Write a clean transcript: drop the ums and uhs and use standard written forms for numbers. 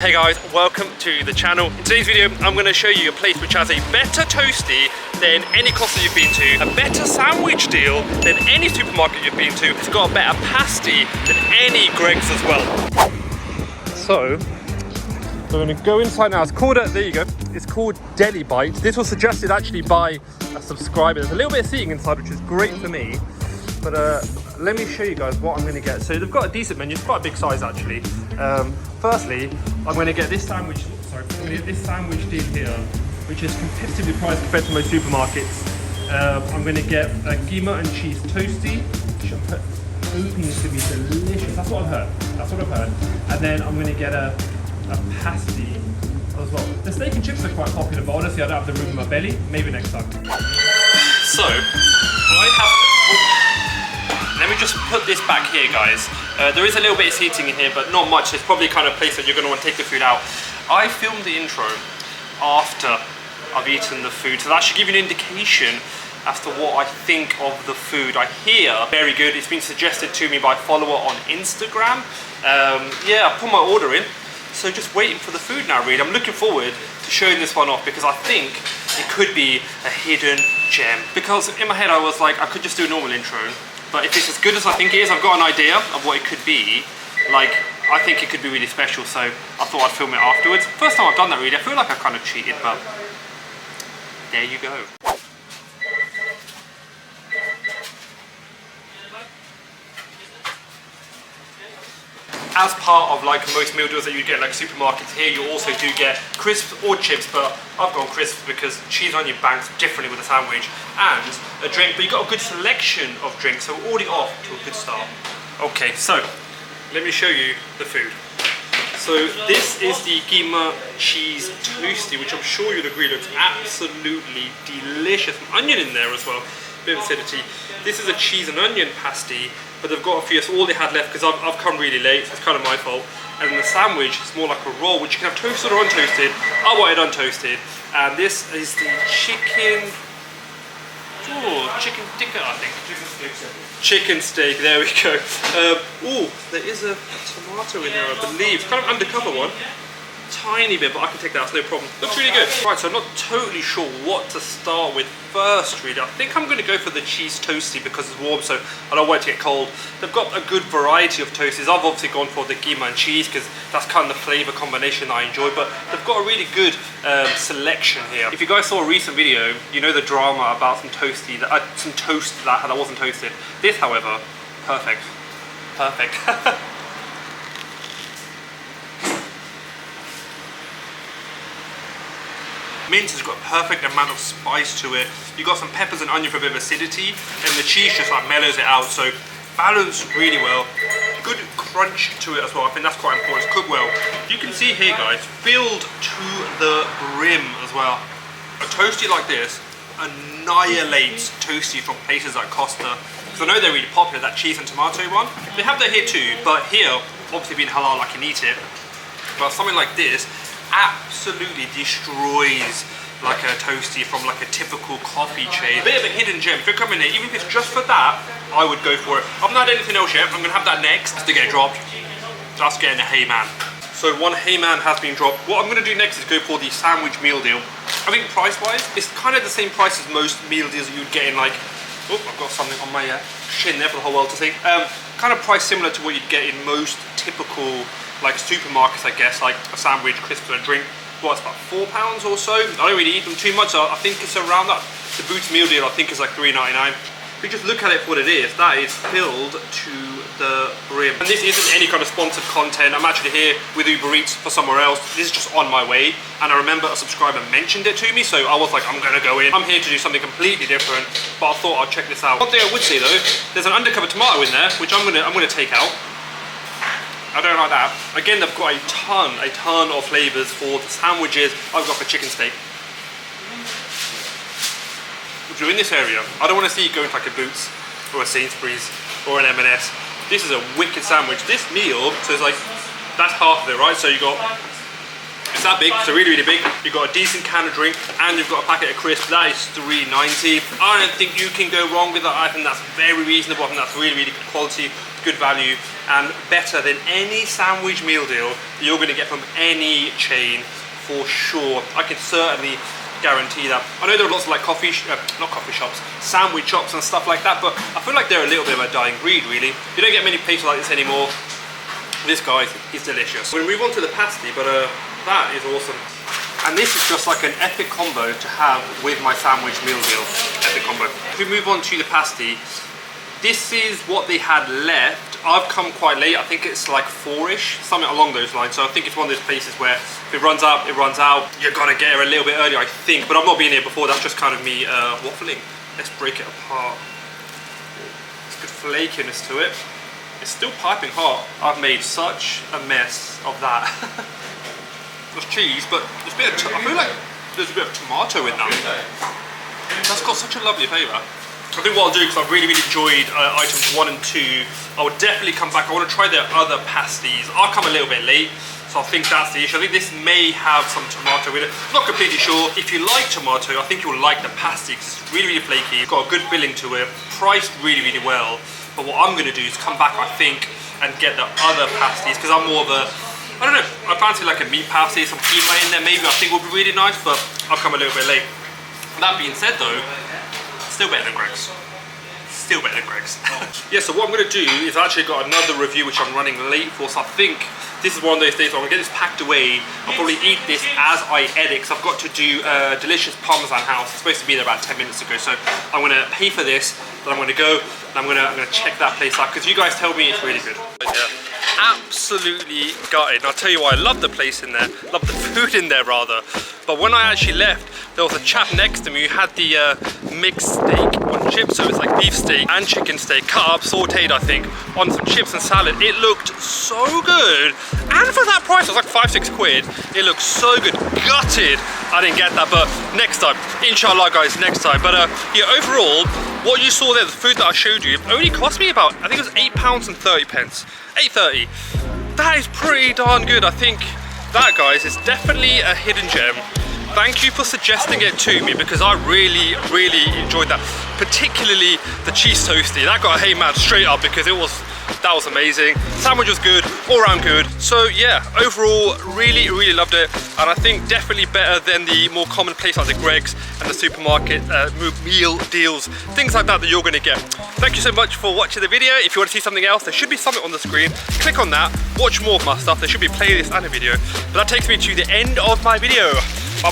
Hey guys, welcome to the channel. In today's video, I'm going to show you a place which has a better toastie than any Costa you've been to, a better sandwich deal than any supermarket you've been to. It's got a better pasty than any Greggs as well. So, we're going to go inside now. It's called, there you go, it's called Deli Bites. This was suggested actually by a subscriber. There's a little bit of seating inside, which is great for me. But let me show you guys what I'm going to get. So they've got a decent menu. It's quite a big size actually. Firstly, I'm going to get this sandwich. Sorry, I'm going to get this sandwich deal here, which is competitively priced compared to most supermarkets. I'm going to get a Gima and cheese toastie, which I'm hoping is going to be delicious. That's what I've heard. That's what I've heard. And then I'm going to get a pasty as well. The steak and chips are quite popular, but honestly, I don't have the room in my belly. Maybe next time. So I have. Let me just put this back here, guys. There is a little bit of seating in here, but not much. It's probably the kind of place that you're going to want to take the food out. I filmed the intro after I've eaten the food, so that should give you an indication as to what I think of the food. I hear very good. It's been suggested to me by a follower on Instagram. Yeah, I put my order in, so just waiting for the food now, really. I'm looking forward to showing this one off because I think it could be a hidden gem. Because in my head, I was like, I could just do a normal intro. But if it's as good as I think it is, I've got an idea of what it could be. Like, I think it could be really special, so I thought I'd film it afterwards. First time I've done that really, I feel like I kind of cheated, but there you go. As part of like most meal deals that you get like supermarkets here, you also do get crisps or chips, but I've gone crisps because cheese on your banks differently with a sandwich, and a drink, but you've got a good selection of drinks, so we're already off to a good start. Okay, so let me show you the food. So this is the Gima cheese toastie, which I'm sure you'd agree looks absolutely delicious. Onion in there as well, bit of acidity. This is a cheese and onion pasty, but they've got a few, that's all they had left because I've come really late, so it's kind of my fault. And the sandwich is more like a roll, which you can have toasted or untoasted. I wanted untoasted. And this is the chicken tikka, I think. Chicken steak, there we go. Oh, there is a tomato in there, I believe. It's kind of undercover one. Tiny bit, but I can take that, that's no problem. Looks really good. Right, so I'm not totally sure what to start with first, really. I think I'm going to go for the cheese toastie because it's warm, so I don't want it to get cold. They've got a good variety of toasties. I've obviously gone for the Gima and cheese because that's kind of the flavour combination that I enjoy, but they've got a really good selection here. If you guys saw a recent video, you know the drama about some toastie, some toast that wasn't toasted. This, however, perfect. Perfect. Mint has got a perfect amount of spice to it. You've got some peppers and onion for a bit of acidity, and the cheese just like mellows it out, so balanced really well. Good crunch to it as well, I think that's quite important. It's cooked well. You can see here, guys, filled to the brim as well. A toastie like this annihilates toasties from places like Costa, because I know they're really popular, that cheese and tomato one. They have that here too, but here, obviously being halal, I can eat it. But something like this absolutely destroys like a toastie from like a typical coffee chain. A bit of a hidden gem. If you're coming here, even if it's just for that, I would go for it. I've not had anything else yet. I'm gonna have that next to get dropped. That's getting a hey man. So one hey man has been dropped. What I'm gonna do next is go for the sandwich meal deal. I think price wise, it's kind of the same price as most meal deals that you'd get in like, oh, I've got something on my shin there for the whole world to see. Kind of price similar to what you'd get in most typical like supermarkets, I guess, like a sandwich, crisps and a drink. Well, it's about £4 or so. I don't really eat them too much, so I think it's around that. The Boots meal deal, I think, is like $3.99. If you just look at it for what it is, that is filled to the brim. And this isn't any kind of sponsored content. I'm actually here with Uber Eats for somewhere else. This is just on my way. And I remember a subscriber mentioned it to me, so I was like, I'm gonna go in. I'm here to do something completely different, but I thought I'd check this out. One thing I would say though, there's an undercover tomato in there, which I'm gonna take out. I don't like that. Again, they've got a ton of flavours for the sandwiches. I've got for chicken steak. If you're in this area, I don't want to see you going to like a Boots or a Sainsbury's or an M&S. This is a wicked sandwich. This meal, so it's like, that's half of it, right? So you got, it's that big, so really, really big. You've got a decent can of drink, and you've got a packet of crisps. That is $3.90. I don't think you can go wrong with that. I think that's very reasonable. I think that's really, really good quality. good value, and better than any sandwich meal deal that you're going to get from any chain for sure. I can certainly guarantee that. I know there are lots of like not coffee shops, sandwich shops and stuff like that, but I feel like they're a little bit of a dying breed really. You don't get many places like this anymore. This guy is delicious. We're going to move on to the pasty, but that is awesome. And this is just like an epic combo to have with my sandwich meal deal. Epic combo. If we move on to the pasty, this is what they had left. I've come quite late. I think it's like 4-ish, something along those lines. So I think it's one of those places where if it runs out, it runs out. You're gonna get here a little bit earlier, I think. But I've not been here before. That's just kind of me waffling. Let's break it apart. There's good flakiness to it. It's still piping hot. I've made such a mess of that. There's cheese, but there's a bit of I feel like there's a bit of tomato in that. That's got such a lovely flavour. I think what I'll do, because I've really enjoyed items 1 and 2, I will definitely come back. I want to try their other pasties. I'll come a little bit late, so I think that's the issue. I think this may have some tomato in it. I'm not completely sure. If you like tomato, I think you'll like the pasty, because it's really flaky. It's got a good filling to it, priced really well. But what I'm going to do is come back, I think, and get the other pasties, because I'm more of a, I don't know, I fancy like a meat pasty, some keema in there maybe, I think would be really nice, but I'll come a little bit late. That being said though, still better than Greg's. Still better than Greg's. Yeah, so what I'm going to do is I actually got another review which I'm running late for, so I think this is one of those days where I'm going to get this packed away. I'll probably eat this as I edit, because I've got to do a delicious Parmesan house. It's supposed to be there about 10 minutes ago, so I'm going to pay for this, then I'm going to go, and I'm going to check that place out, because you guys tell me it's really good. Yeah. Absolutely gutted. And I'll tell you why, I love the place in there, love the food in there rather, but when I actually left, there was a chap next to me who had the mixed steak on chips, so it's like beef steak and chicken steak cut up, sauteed I think, on some chips and salad. It looked so good, and for that price, it was like 5-6 quid, it looked so good. Gutted I didn't get that, but next time, inshallah guys, next time. But yeah, overall, what you saw there, the food that I showed you, only cost me about, I think it was £8.30. 8.30. That is pretty darn good. I think that, guys, is definitely a hidden gem. Thank you for suggesting it to me, because I really enjoyed that, particularly the cheese toastie. That got a hey man straight up, because that was amazing. Sandwich was good, all around good. So yeah, overall really loved it, and I think definitely better than the more common place like the Greg's and the supermarket meal deals, things like that you're gonna get. Thank you so much for watching the video. If you want to see something else, there should be something on the screen. Click on that, watch more of my stuff. There should be a playlist and a video. But that takes me to the end of my video. Bye.